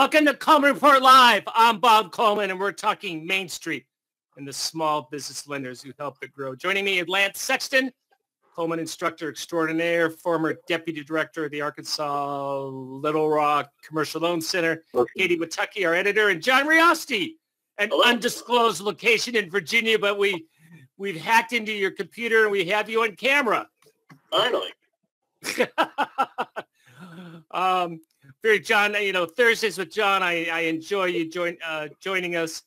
Welcome to Coleman Report Live. I'm Bob Coleman, and we're talking Main Street and the small business lenders who help it grow. Joining me is Lance Sexton, Coleman instructor extraordinaire, former deputy director of the Arkansas Little Rock Commercial Loan Center, Katie Watucky, our editor, and John Riosti, an undisclosed location in Virginia, but we've hacked into your computer and we have you on camera. Finally. John, Thursdays with John, I enjoy you joining us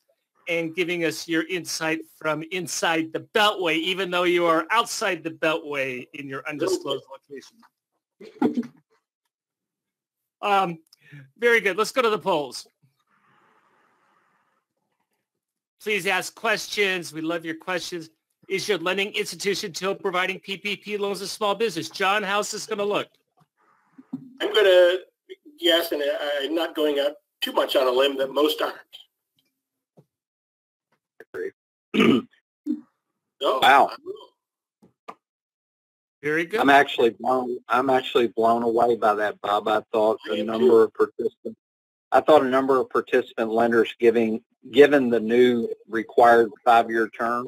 and giving us your insight from inside the Beltway, even though you are outside the Beltway in your undisclosed location. Very good. Let's go to the polls. Please ask questions. We love your questions. Is your lending institution still providing PPP loans to small business? John, how's this going to look? I'm going to guess, and I'm not going out too much on a limb, that most aren't. Wow. Very good. I'm actually blown away by that, Bob. I thought a number of participant lenders, given the new required 5-year term,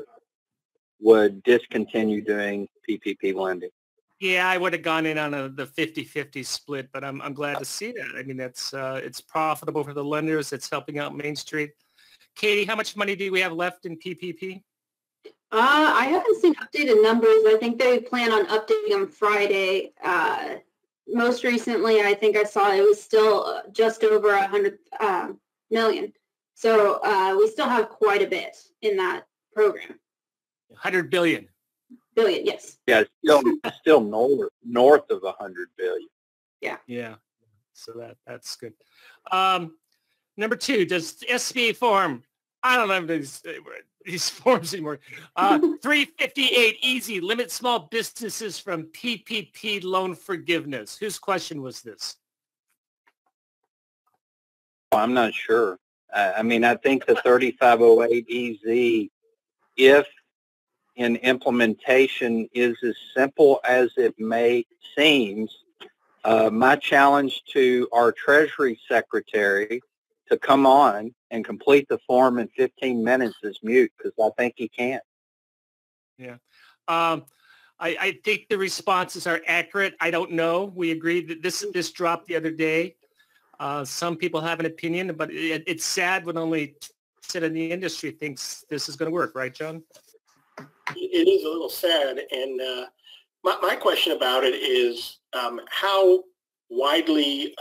would discontinue doing PPP lending. Yeah, I would have gone in on the 50-50 split, but I'm glad to see that. I mean, that's it's profitable for the lenders. It's helping out Main Street. Katie, how much money do we have left in PPP? I haven't seen updated numbers. I think they plan on updating them Friday. Most recently, I think I saw it was still just over 100 million. So we still have quite a bit in that program. 100 billion. Billion, yes. Yeah, still north of 100 billion. Yeah. Yeah. So that's good. Number 2, does SBA form? I don't know these forms anymore. 358 easy limit small businesses from PPP Loan Forgiveness. Whose question was this? I'm not sure. I mean, I think the 3508 EZ, if in implementation, is as simple as it may seem. My challenge to our Treasury Secretary to come on and complete the form in 15 minutes is mute, because I think he can't. Yeah. I think the responses are accurate. I don't know. We agreed that this dropped the other day. Some people have an opinion, but it's sad when only 2% of the industry thinks this is going to work. Right, John? It is a little sad, and my question about it is how widely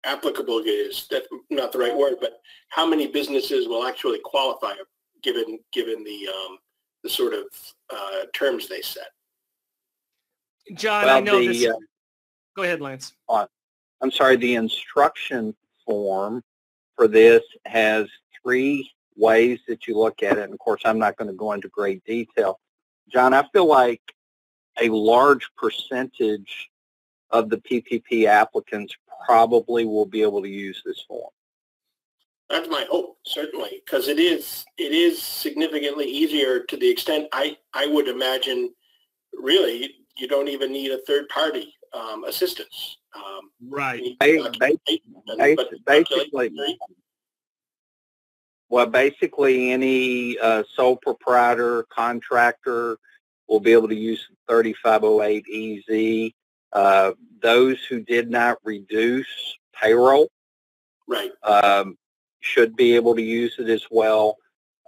applicable it is. That's not the right word, but how many businesses will actually qualify given the sort of terms they set? John, well, I know this. Go ahead, Lance. I'm sorry. The instruction form for this has 3 ways that you look at it, and of course I'm not going to go into great detail. John, I feel like a large percentage of the PPP applicants probably will be able to use this form. That's my hope, certainly, because it is significantly easier to the extent I would imagine really you don't even need a third party assistance. Right. Basically, any sole proprietor, contractor will be able to use 3508 EZ. Those who did not reduce payroll, right, should be able to use it as well.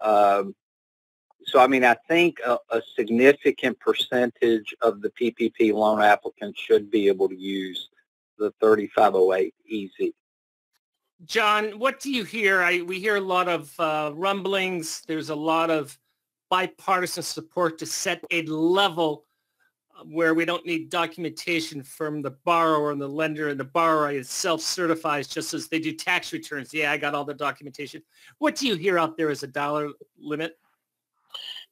So, I mean, I think a significant percentage of the PPP loan applicants should be able to use the 3508 EZ. John, what do you hear? We hear a lot of rumblings. There's a lot of bipartisan support to set a level where we don't need documentation from the borrower and the lender, and the borrower is self-certifies just as they do tax returns. Yeah, I got all the documentation. What do you hear out there as a dollar limit?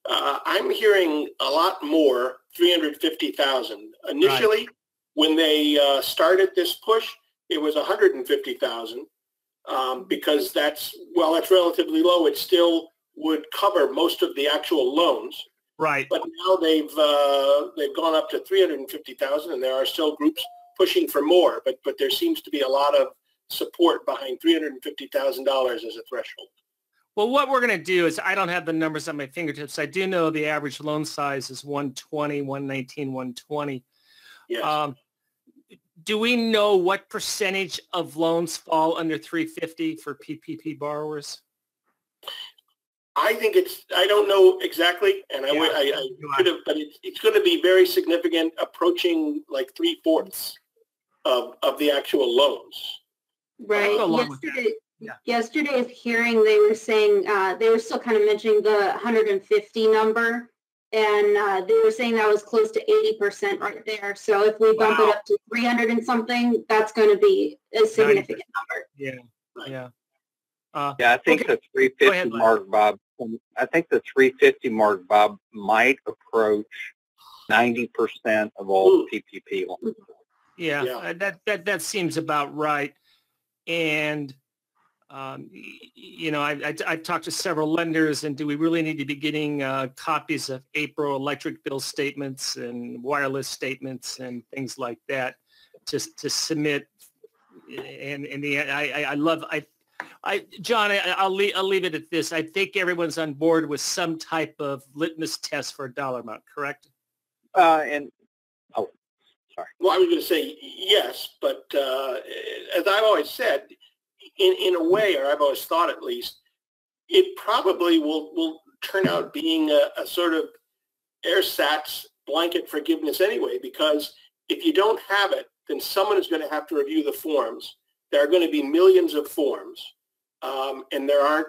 I'm hearing a lot more, 350,000. Initially, right, when they started this push, it was 150,000. Because that's relatively low. It still would cover most of the actual loans. Right. But now they've gone up to 350,000, and there are still groups pushing for more. But there seems to be a lot of support behind $350,000 as a threshold. Well, what we're going to do is, I don't have the numbers at my fingertips. I do know the average loan size is 120, 119, 120. Yes. Do we know what percentage of loans fall under 350 for PPP borrowers? I think I don't know exactly, and I could have, but it's going to be very significant, approaching like 3/4 of the actual loans. Right. Yesterday's hearing, they were saying, they were still kind of mentioning the 150 number, and they were saying that was close to 80% right there. So if we bump it up to 300 and something, that's going to be a significant number. Yeah, yeah. Yeah, I think the 350 mark, Bob. I think the 350 mark, Bob, might approach 90% of all PPP loans. Yeah, that seems about right. And you know, I've talked to several lenders, and do we really need to be getting copies of April electric bill statements and wireless statements and things like that to submit? And in the end, John, I'll leave it at this. I think everyone's on board with some type of litmus test for a dollar amount, correct? Sorry. Well, I was going to say yes, but as I've always said, in a way, or I've always thought at least, it probably will turn out being a sort of ersatz blanket forgiveness anyway, because if you don't have it, then someone is going to have to review the forms. There are going to be millions of forms, and there aren't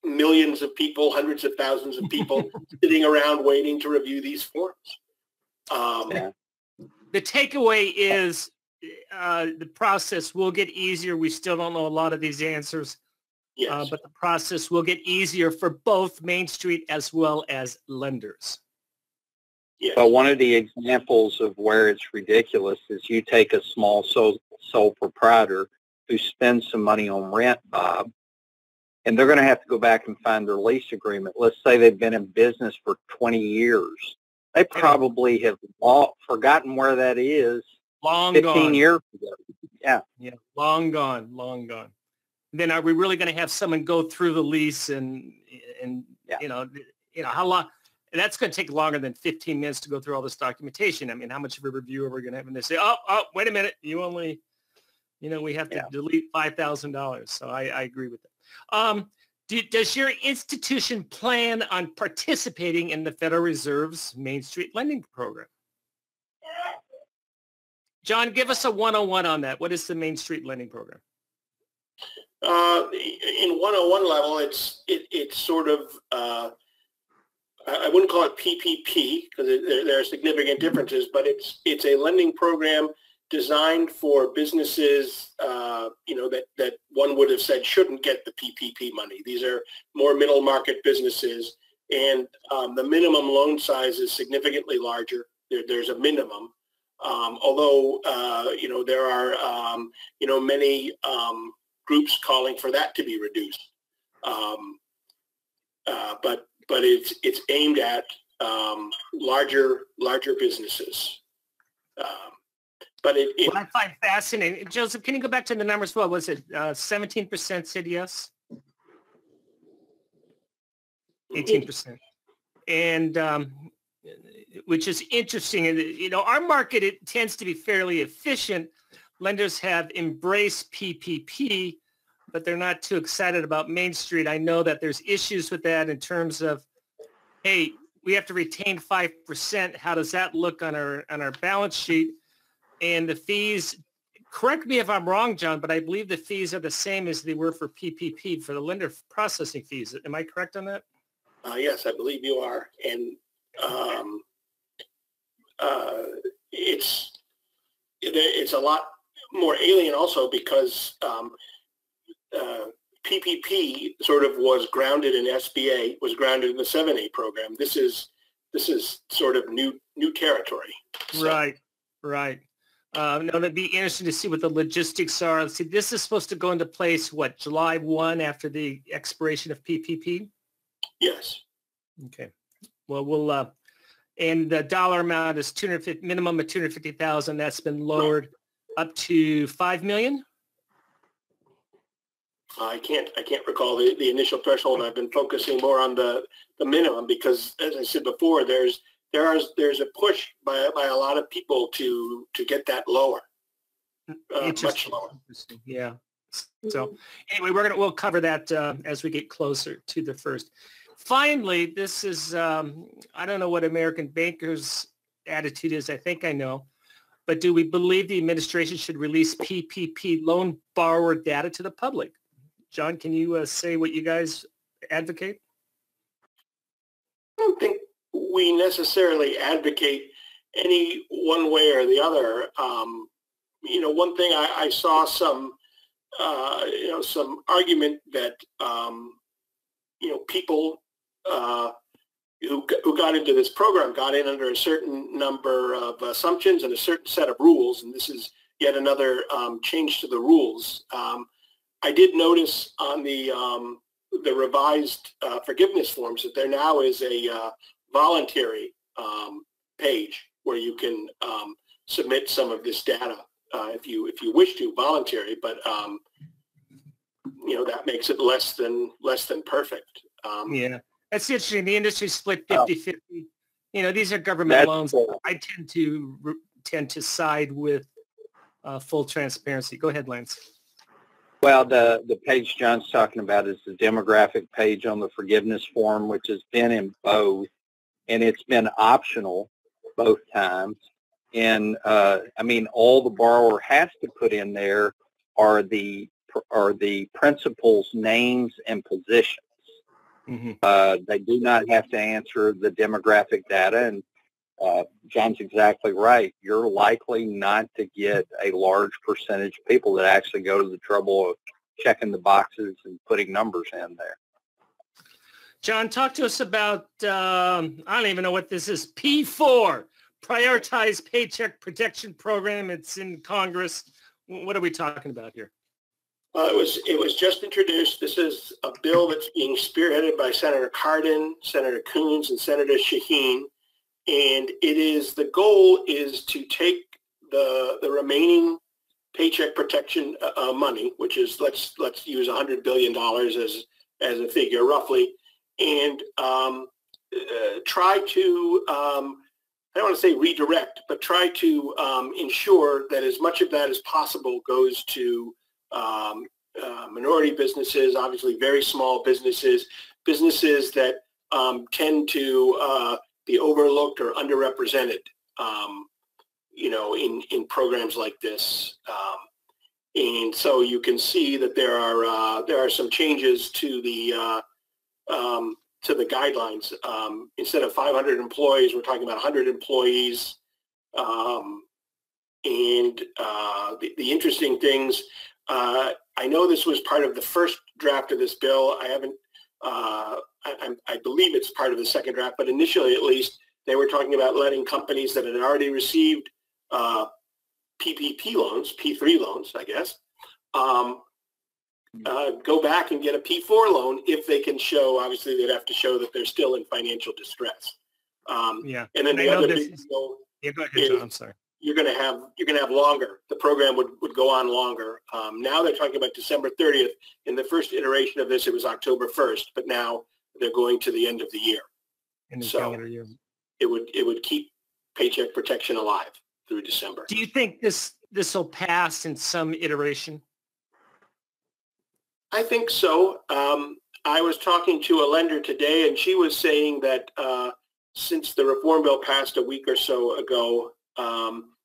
millions of people, hundreds of thousands of people sitting around waiting to review these forms. The takeaway is the process will get easier. We still don't know a lot of these answers, but the process will get easier for both Main Street as well as lenders. Yes. But one of the examples of where it's ridiculous is you take a small sole proprietor who spends some money on rent, Bob, and they're going to have to go back and find their lease agreement. Let's say they've been in business for 20 years. They probably have forgotten where that is. Long 15 gone. years ago. Yeah. Yeah. Long gone. Long gone. Then are we really going to have someone go through the lease and you know how long? And that's going to take longer than 15 minutes to go through all this documentation. I mean, how much of a review are we going to have? And they say, oh, wait a minute. You only, we have to delete $5,000. So I agree with that. Does your institution plan on participating in the Federal Reserve's Main Street lending program? John, give us a 101 on that. What is the Main Street lending program? In 101 level, it's sort of, I wouldn't call it PPP because there are significant differences, but it's a lending program designed for businesses, that one would have said shouldn't get the PPP money. These are more middle market businesses, and the minimum loan size is significantly larger. There's a minimum, although there are many groups calling for that to be reduced. But it's aimed at larger businesses. What I find fascinating, Joseph, can you go back to the numbers? What was it? 17% said yes? 18%. And which is interesting. And, our market, it tends to be fairly efficient. Lenders have embraced PPP, but they're not too excited about Main Street. I know that there's issues with that in terms of, hey, we have to retain 5%. How does that look on our balance sheet? And the fees, correct me if I'm wrong, John, but I believe the fees are the same as they were for PPP, for the lender processing fees. Am I correct on that? Yes, I believe you are. And it's a lot more alien also because PPP sort of was grounded in SBA, was grounded in the 7A program. This is sort of new territory. So. Right. Now, it'd be interesting to see what the logistics are. Let's see, this is supposed to go into place, July 1 after the expiration of PPP? Yes. Okay. Well, we'll, and the dollar amount is minimum of $250,000. That's been lowered up to $5 million? I can't recall the initial threshold. I've been focusing more on the minimum because, as I said before, there's a push by a lot of people to get that lower, much lower. Yeah. So anyway, we'll cover that as we get closer to the first. Finally, this is I don't know what American bankers' attitude is. I think I know. But do we believe the administration should release PPP loan borrower data to the public? John, can you say what you guys advocate? I don't think we necessarily advocate any one way or the other. One thing I saw some argument that people who got into this program got in under a certain number of assumptions and a certain set of rules, and this is yet another change to the rules. I did notice on the revised forgiveness forms that there now is a voluntary page where you can submit some of this data if you wish to, voluntary, but that makes it less than perfect. Yeah. That's interesting. The industry split 50-50. These are government loans. I tend to side with full transparency. Go ahead, Lance. Well, the page John's talking about is the demographic page on the forgiveness form, which has been in both, and it's been optional both times. And all the borrower has to put in there are the principal's names and positions. Mm-hmm. They do not have to answer the demographic data, and John's exactly right. You're likely not to get a large percentage of people that actually go to the trouble of checking the boxes and putting numbers in there. John, talk to us about, I don't even know what this is, P4, Prioritized Paycheck Protection Program. It's in Congress. What are we talking about here? It was just introduced. This is a bill that's being spearheaded by Senator Cardin, Senator Coons, and Senator Shaheen. And the goal is to take the remaining paycheck protection money, which is let's use $100 billion as a figure roughly, and try to I don't want to say redirect, but try to ensure that as much of that as possible goes to minority businesses, obviously very small businesses that tend to be overlooked or underrepresented, in programs like this. And so you can see that there are some changes to the guidelines. Instead of 500 employees, we're talking about 100 employees. And the interesting things, I know this was part of the first draft of this bill. I haven't, I believe it's part of the second draft, but initially at least they were talking about letting companies that had already received PPP loans, P3 loans, I guess, go back and get a P4 loan if they can show, obviously they'd have to show that they're still in financial distress. Yeah. And then the other big deal go ahead, John. I'm sorry. You're going to have longer. The program would go on longer. Now they're talking about December 30th. In the first iteration of this, it was October 1st, but now they're going to the end of the year. In the calendar year. It would keep paycheck protection alive through December. Do you think this will pass in some iteration? I think so. I was talking to a lender today, and she was saying that since the reform bill passed a week or so ago,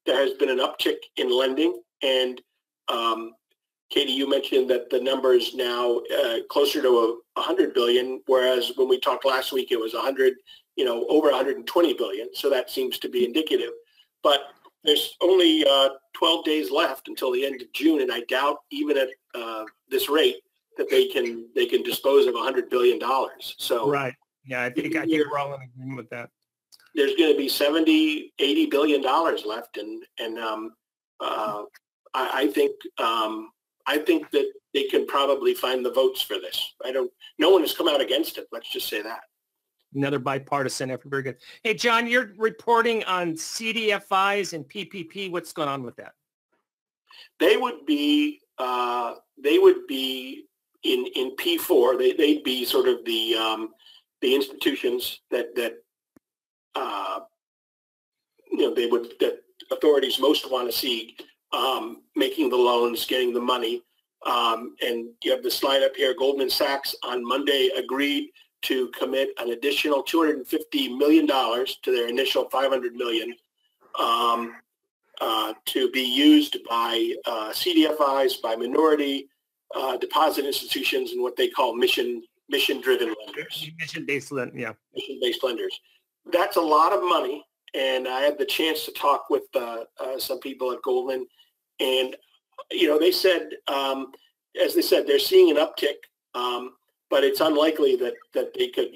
there has been an uptick in lending. And Katie, you mentioned that the number is now closer to 100 billion, whereas when we talked last week, it was over 120 billion. So that seems to be indicative. But there's only 12 days left until the end of June, and I doubt even at this rate that they can dispose of $100 billion. So right, yeah, I think we're all in agreement with that. There's going to be $70-80 billion left, and I think that they can probably find the votes for this. No one has come out against it. Let's just say that. Another bipartisan effort. Very good. Hey, John, you're reporting on CDFIs and PPP. What's going on with that? They would be in P4, they'd be sort of the institutions that that authorities most want to see making the loans, getting the money. And you have the slide up here. Goldman Sachs on Monday agreed to commit an additional $250 million to their initial $500 million to be used by CDFIs, by minority deposit institutions, and what they call mission-driven lenders. Mission-based lenders, Mission-based lenders. That's a lot of money, and I had the chance to talk with some people at Goldman, and they said, as they said, they're seeing an uptick, but it's unlikely that they could,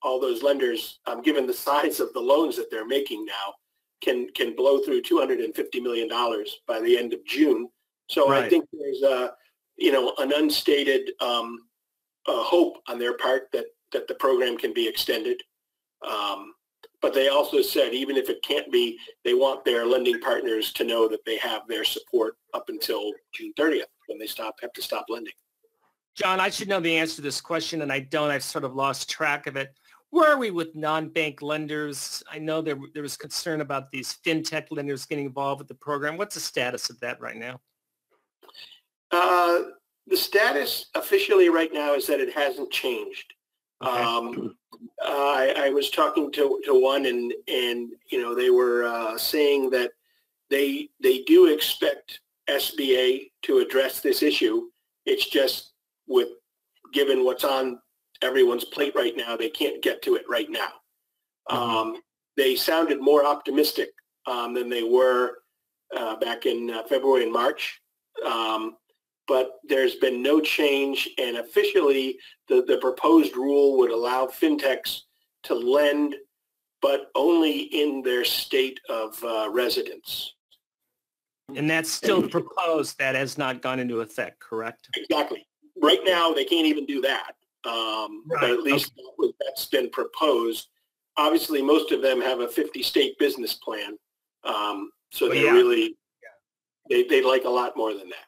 all those lenders, given the size of the loans that they're making now, can blow through $250 million by the end of June. So right. I think there's an unstated hope on their part that the program can be extended. But they also said even if it can't be, they want their lending partners to know that they have their support up until June 30th when they have to stop lending. John, I should know the answer to this question, and I don't. I've sort of lost track of it. Where are we with non-bank lenders? I know there was concern about these fintech lenders getting involved with the program. What's the status of that right now? The status officially right now is that it hasn't changed. Okay. I was talking to one, and they were saying that they do expect SBA to address this issue. It's just given what's on everyone's plate right now, they can't get to it right now. They sounded more optimistic than they were back in February and March. But there's been no change, and officially the proposed rule would allow fintechs to lend, but only in their state of residence. And that's still proposed. That has not gone into effect, correct? Exactly. Right now, they can't even do that. Right. But at least that's been proposed. Obviously, most of them have a 50-state business plan. So they really, they'd like a lot more than that.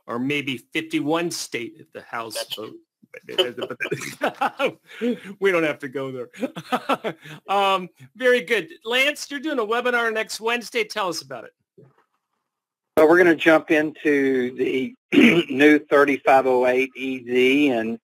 Or maybe 51 state if the House vote. We don't have to go there. Very good. Lance, you're doing a webinar next Wednesday. Tell us about it. So we're going to jump into the new 3508 EZ, and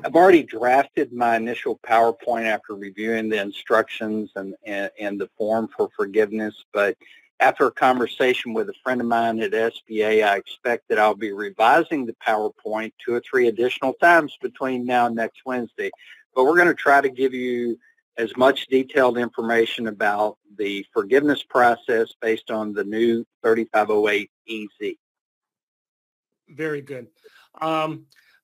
I've already drafted my initial PowerPoint after reviewing the instructions and the form for forgiveness, but after a conversation with a friend of mine at SBA, I expect that I'll be revising the PowerPoint 2 or 3 additional times between now and next Wednesday. But we're going to try to give you as much detailed information about the forgiveness process based on the new 3508 EZ. Very good.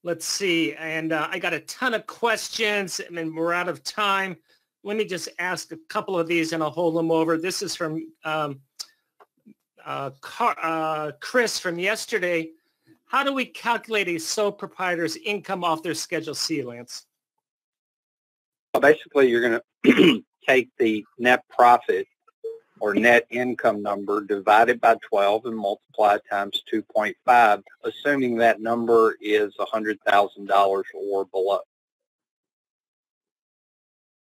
Let's see. And I got a ton of questions, and we're out of time. Let me just ask a couple of these, and I'll hold them over. This is from Chris from yesterday. How do we calculate a sole proprietor's income off their Schedule C, Lance? Well, basically, you're going to take the net profit or net income number divided by 12 and multiply times 2.5, assuming that number is $100,000 or below.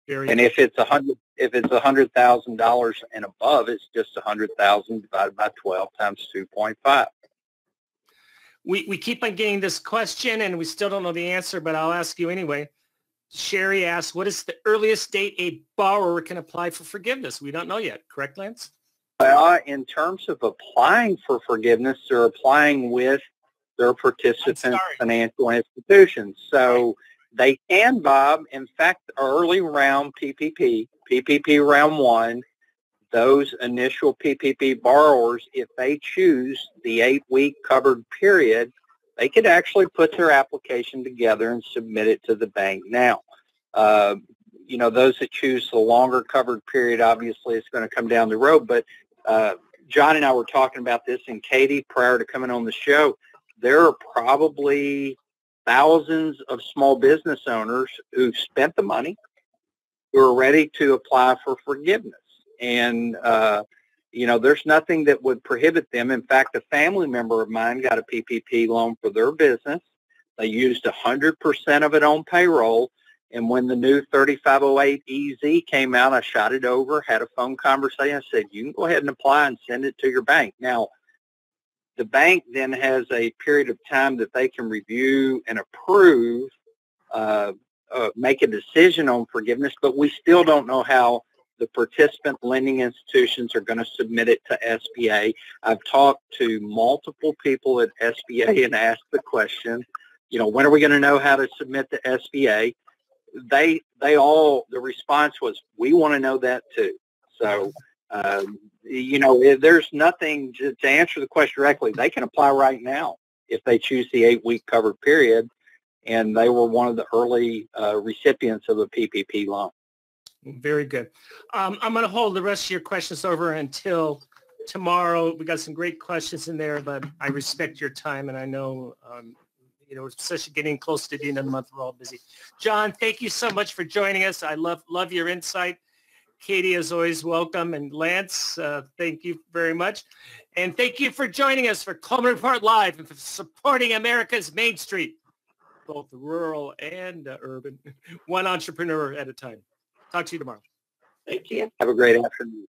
And if it's $100,000 and above, it's just $100,000 divided by 12 times 2.5. We keep on getting this question, and we still don't know the answer, but I'll ask you anyway. Sherry asks, what is the earliest date a borrower can apply for forgiveness? We don't know yet. Correct, Lance? Well, in terms of applying for forgiveness, they're applying with their participant financial institutions. So they can, Bob, in fact, early round PPP round 1, those initial PPP borrowers, if they choose the 8-week covered period, they could actually put their application together and submit it to the bank now. Those that choose the longer covered period, obviously it's going to come down the road. But John and I were talking about this, and Katie, prior to coming on the show, there are probably thousands of small business owners who've spent the money, who are ready to apply for forgiveness. And there's nothing that would prohibit them. In fact, a family member of mine got a PPP loan for their business. They used 100% of it on payroll. And when the new 3508 EZ came out, I shot it over, had a phone conversation. I said, you can go ahead and apply and send it to your bank. Now, the bank then has a period of time that they can review and approve, make a decision on forgiveness, but we still don't know how the participant lending institutions are going to submit it to SBA. I've talked to multiple people at SBA and asked the question, you know, when are we going to know how to submit to SBA? The response was, we want to know that too. So, you know, there's nothing to answer the question directly. They can apply right now if they choose the 8-week covered period, and they were one of the early recipients of a PPP loan. Very good. I'm going to hold the rest of your questions over until tomorrow. We got some great questions in there, but I respect your time, and I know, you know, especially getting close to the end of the month, we're all busy. John, thank you so much for joining us. I love your insight. Katie, as always, welcome. And Lance, thank you very much. And thank you for joining us for Coleman Report Live and for supporting America's Main Street, both rural and urban, one entrepreneur at a time. Talk to you tomorrow. Thank you. Have a great afternoon.